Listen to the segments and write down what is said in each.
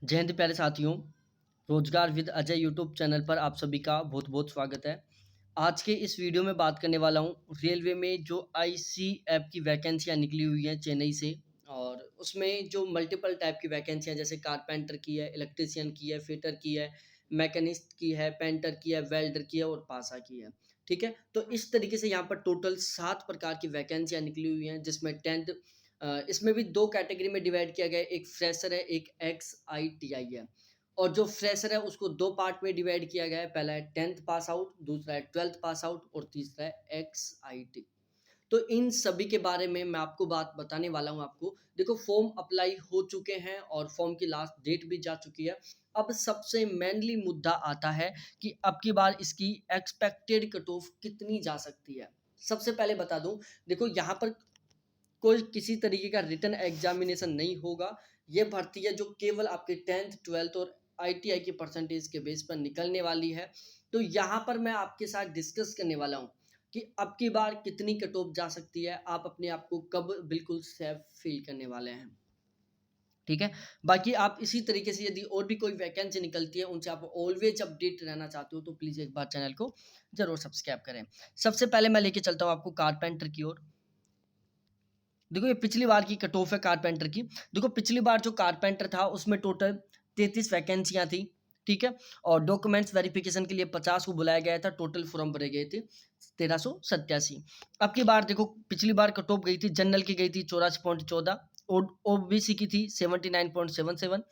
जय हिंद प्यारे साथियों। रोजगार विद अजय यूट्यूब चैनल पर आप सभी का बहुत बहुत स्वागत है। आज के इस वीडियो में बात करने वाला हूँ रेलवे में जो आईसी ऐप की वैकेंसियाँ निकली हुई हैं चेन्नई से, और उसमें जो मल्टीपल टाइप की वैकेंसियाँ जैसे कारपेंटर की है, इलेक्ट्रिशियन की है, फिटर की है, मैकेनिस्ट की है, पेंटर की है, वेल्डर की है और पासा की है। ठीक है, तो इस तरीके से यहाँ पर टोटल 7 प्रकार की वैकेंसियाँ निकली हुई हैं, जिसमें 10th इसमें भी 2 कैटेगरी में डिवाइड किया गया है, एक फ्रेशर है, एक एक्स-आई-टी-आई है। और जो फ्रेशर है उसको 2 पार्ट में डिवाइड किया गया है, पहला है 10th पास आउट, दूसरा है 12th पास आउट और तीसरा है एक्स-आई-टी। तो इन सभी के बारे में मैं आपको बात बताने वाला हूँ आपको। देखो, फॉर्म अप्लाई हो चुके हैं और फॉर्म की लास्ट डेट भी जा चुकी है। अब सबसे मेनली मुद्दा आता है कि अब की बार इसकी एक्सपेक्टेड कट ऑफ कितनी जा सकती है। सबसे पहले बता दूँ, देखो यहाँ पर कोई किसी तरीके का रिटन एग्जामिनेशन नहीं होगा। ये भर्ती है जो केवल आपके 10th 12th और आईटीआई के परसेंटेज के बेस पर निकलने वाली है। तो यहाँ पर मैं आपके साथ डिस्कस करने वाला हूँ कि अब की बार कितनी कट ऑफ जा सकती है, आप अपने आप को कब बिल्कुल सेफ फील करने वाले हैं। ठीक है, बाकी आप इसी तरीके से यदि और भी कोई वैकेंसी निकलती है उनसे आप ऑलवेज अपडेट रहना चाहते हो तो प्लीज़ एक बार चैनल को जरूर सब्सक्राइब करें। सबसे पहले मैं लेके चलता हूँ आपको कारपेंटर की ओर। देखो, ये पिछली बार की कट ऑफ है कारपेंटर की। देखो, पिछली बार जो कारपेंटर था उसमें टोटल 33 वैकेंसियाँ थी। ठीक है, और डॉक्यूमेंट्स वेरिफिकेशन के लिए 50 को बुलाया गया था, टोटल फॉर्म भरे गए थे 1387। अब की बार देखो, पिछली बार कट ऑफ गई थी, जनरल की गई थी 84.14, ओबीसी की थी 79.77,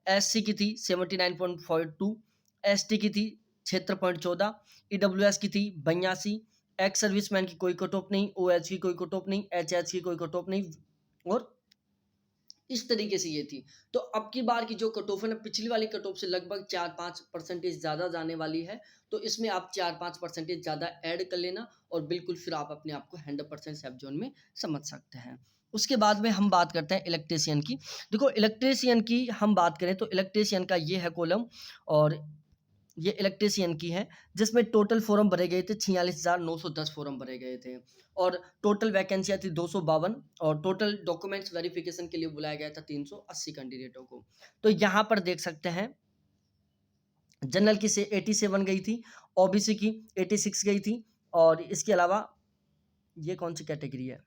एससी की थी 79.42, एसटी की थी 76.14, ईडब्ल्यूएस की थी 82, एक्स सर्विसमैन की कोई कट ऑफ नहीं, ओएच की कोई कट ऑफ नहीं, एचएच की कोई कट ऑफ नहीं, और इस तरीके से ये थी। तो अब की बार की जो कट ऑफ है ना, पिछली वाली कट ऑफ से लगभग 4-5% ज़्यादा जाने वाली है। तो इसमें आप 4-5% ज़्यादा ऐड कर लेना और बिल्कुल फिर आप अपने आप को 100% सेफ जोन में समझ सकते हैं। उसके बाद में हम बात करते हैं इलेक्ट्रीशियन की। देखो, इलेक्ट्रीशियन की हम बात करें तो इलेक्ट्रीशियन का ये है कॉलम, और ये इलेक्ट्रीशियन की है, जिसमें टोटल फॉर्म भरे गए थे 46,910 फॉर्म भरे गए थे, और टोटल वैकेंसियाँ थी 252, और टोटल डॉक्यूमेंट्स वेरिफिकेशन के लिए बुलाया गया था 380 कैंडिडेटों को। तो यहाँ पर देख सकते हैं, जनरल की से 87 गई थी, ओबीसी की 86 गई थी, और इसके अलावा ये कौन सी कैटेगरी है,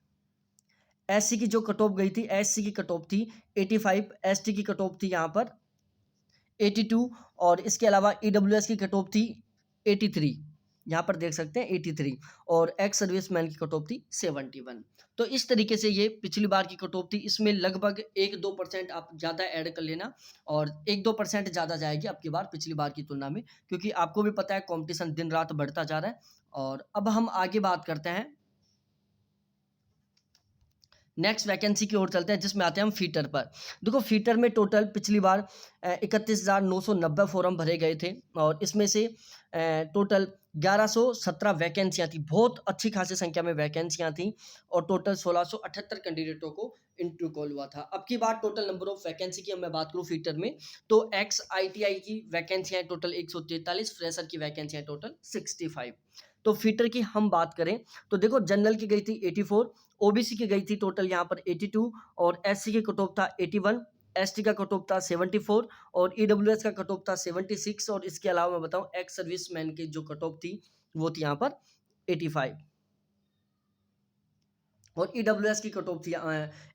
एससी की जो कट ऑफ गई थी, एससी की कट ऑफ थी 85, एसटी की कट ऑफ थी यहाँ पर 82, और इसके अलावा ईडब्ल्यूएस की कट ऑफ थी 83, यहाँ पर देख सकते हैं 83, और एक्स सर्विसमैन की कट ऑफ थी 71। तो इस तरीके से ये पिछली बार की कट ऑफ थी, इसमें लगभग 1-2% आप ज़्यादा ऐड कर लेना, और 1-2% ज़्यादा जाएगी आपकी बार पिछली बार की तुलना में, क्योंकि आपको भी पता है कंपटीशन दिन रात बढ़ता जा रहा है। और अब हम आगे बात करते हैं, नेक्स्ट वैकेंसी की ओर चलते हैं, जिसमें आते हैं हम फीटर पर। देखो, फीटर में टोटल पिछली बार 31,990 फॉर्म भरे गए थे, और इसमें से टोटल 1117 वैकेंसियाँ थी, बहुत अच्छी खासी संख्या में वैकेंसियाँ थी, और टोटल 1678 कैंडिडेटों को इंटरव्यू कॉल हुआ था। अब की बार टोटल नंबर ऑफ वैकेंसी की मैं बात करूँ फीटर में, तो एक्स आईटीआई की वैकेंसियाँ टोटल 143, फ्रेशर की वैकेंसियाँ टोटल 65। तो फीटर की हम बात करें तो देखो, जनरल की गई थी 84, ओबीसी की गई थी टोटल यहाँ पर 82, और एससी की कट ऑफ था 81, एसटी का कट ऑफ था 74, और ईडब्ल्यूएस का कट ऑफ था 76, और इसके अलावा मैं बताऊं एक्स सर्विसमैन की जो कट ऑफ थी वो थी यहाँ पर 85, और ईडब्ल्यूएस की कट ऑफ थी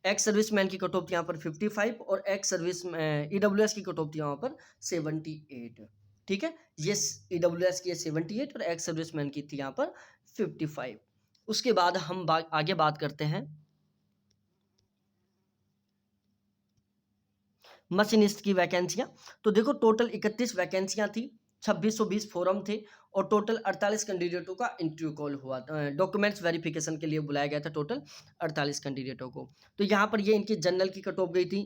एक्स सर्विसमैन की कट ऑफ थी यहाँ पर 55, और एक्स सर्विस ईडब्ल्यूएस की कट ऑफ थी यहाँ पर 78। ठीक है, ये ईडब्ल्यूएस की 78 और एक्स सर्विसमैन की थी यहाँ पर 55। उसके बाद हम आगे बात करते हैं मशीनिस्ट की वैकेंसियां। तो देखो, टोटल 31 वैकेंसियां थी, 2620 फॉर्म थे, और टोटल 48 कैंडिडेटों का इंटरव्यू कॉल हुआ, डॉक्यूमेंट्स वेरिफिकेशन के लिए बुलाया गया था टोटल 48 कैंडिडेटों को। तो यहाँ पर ये इनकी जनरल की कट ऑफ गई थी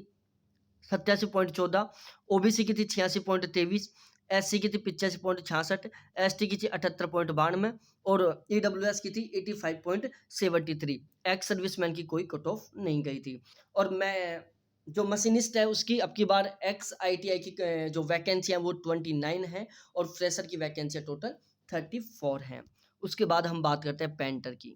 87.14, ओबीसी की थी 86.23, एससी की थी 85.66, एसटी की थी 78.92, और ईडब्ल्यूएस की थी 85.73। एक्स सर्विसमैन की कोई कट ऑफ नहीं गई थी। और मैं जो मशीनिस्ट है उसकी अब की बार एक्स आईटीआई की जो वैकेंसी है वो 29 है, और फ्रेशर की वैकेंसी टोटल 34 हैं। उसके बाद हम बात करते हैं पेंटर की।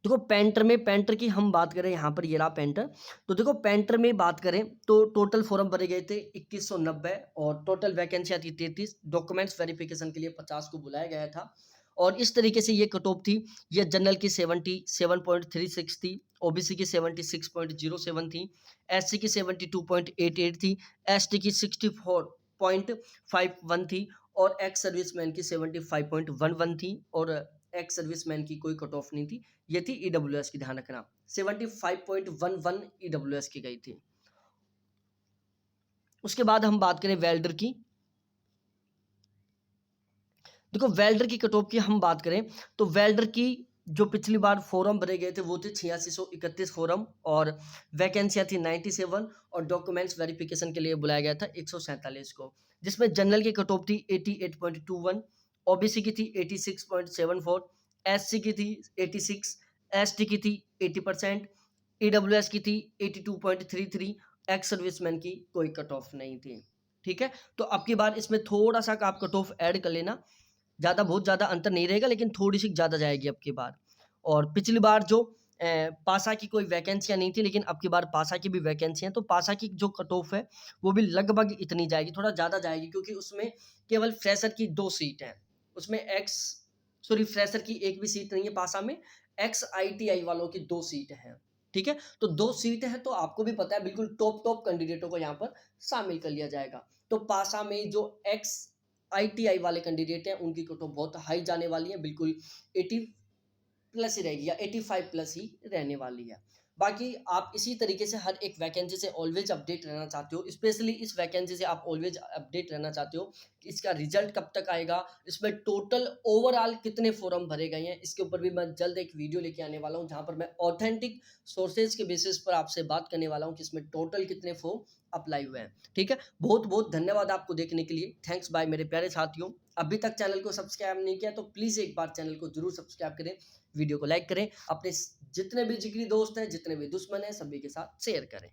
देखो पेंटर की हम बात करें, यहाँ पर ये रहा पेंटर। तो देखो पेंटर में बात करें तो टोटल फॉर्म भरे गए थे 2190 और टोटल वैकेंसियाँ थी 33। डॉक्यूमेंट्स वेरिफिकेशन के लिए 50 को बुलाया गया था और इस तरीके से ये कट ऑफ थी। ये जनरल की 77.36 थी, ओबीसी की 76.07 थी, एससी की 72.88 थी, एसटी की 64.51 थी और एक्स सर्विसमैन की 75.11 थी और एक्स सर्विसमैन की कोई कट ऑफ नहीं थी। ये थी ईडब्ल्यूएस की, ध्यान रखना 75.11 ईडब्ल्यूएस की गई थी। उसके बाद हम बात करें वेल्डर की। देखो वेल्डर की कट ऑफ की हम बात करें तो वेल्डर की जो पिछली बार फॉर्म भरे गए थे वो थे 8631 फॉर्म और वैकेंसियां थी 97 और डॉक्यूमेंट्स वेरिफिकेशन के लिए बुलाया गया था 147 को, जिसमें जनरल की कट ऑफ थी 88.21, ओबीसी की थी 86.74, एससी की थी 86, एसटी की थी 80%, ईडब्ल्यूएस की थी 82.33, एक्स सर्विसमैन की कोई कट ऑफ नहीं थी। ठीक है, तो अब की बार इसमें थोड़ा सा आप कट ऑफ ऐड कर लेना, बहुत ज़्यादा अंतर नहीं रहेगा लेकिन थोड़ी-सी ज़्यादा जाएगी अब की बार। और पिछली बार जो पासा की कोई वैकेंसियाँ नहीं थी लेकिन अब की बार पासा की भी वैकेंसी हैं, तो पासा की जो कट ऑफ है वो भी लगभग इतनी जाएगी, थोड़ा ज़्यादा जाएगी क्योंकि उसमें केवल फ्रेशर की 2 सीट हैं। उसमें फ्रेशर की 1 भी सीट नहीं है पासा में, एक्स आईटीआई वालों की 2 सीट हैं। ठीक है? तो 2 सीट हैं तो आपको भी पता है बिल्कुल टॉप कैंडिडेटों को यहाँ पर शामिल कर लिया जाएगा। तो पासा में जो एक्स आईटीआई वाले कैंडिडेट हैं उनकी कट ऑफ बहुत हाई जाने वाली है, बिल्कुल 80 प्लस ही रहेगी या 85 प्लस ही रहने वाली है। बाकी आप इसी तरीके से हर एक वैकेंसी से ऑलवेज अपडेट रहना चाहते हो, स्पेशली इस वैकेंसी से आप ऑलवेज अपडेट रहना चाहते हो कि इसका रिजल्ट कब तक आएगा, इसमें टोटल ओवरऑल कितने फॉर्म भरे गए हैं, इसके ऊपर भी मैं जल्द एक वीडियो लेके आने वाला हूं जहां पर मैं ऑथेंटिक सोर्सेज के बेसिस पर आपसे बात करने वाला हूं कि इसमें टोटल कितने फॉर्म अप्लाई हुए हैं। ठीक है, बहुत बहुत धन्यवाद आपको देखने के लिए, थैंक्स बाय मेरे प्यारे साथियों। अभी तक चैनल को सब्सक्राइब नहीं किया तो प्लीज़ एक बार चैनल को जरूर सब्सक्राइब करें, वीडियो को लाइक करें, अपने जितने भी जिगरी दोस्त हैं, जितने भी दुश्मन हैं, सभी के साथ शेयर करें।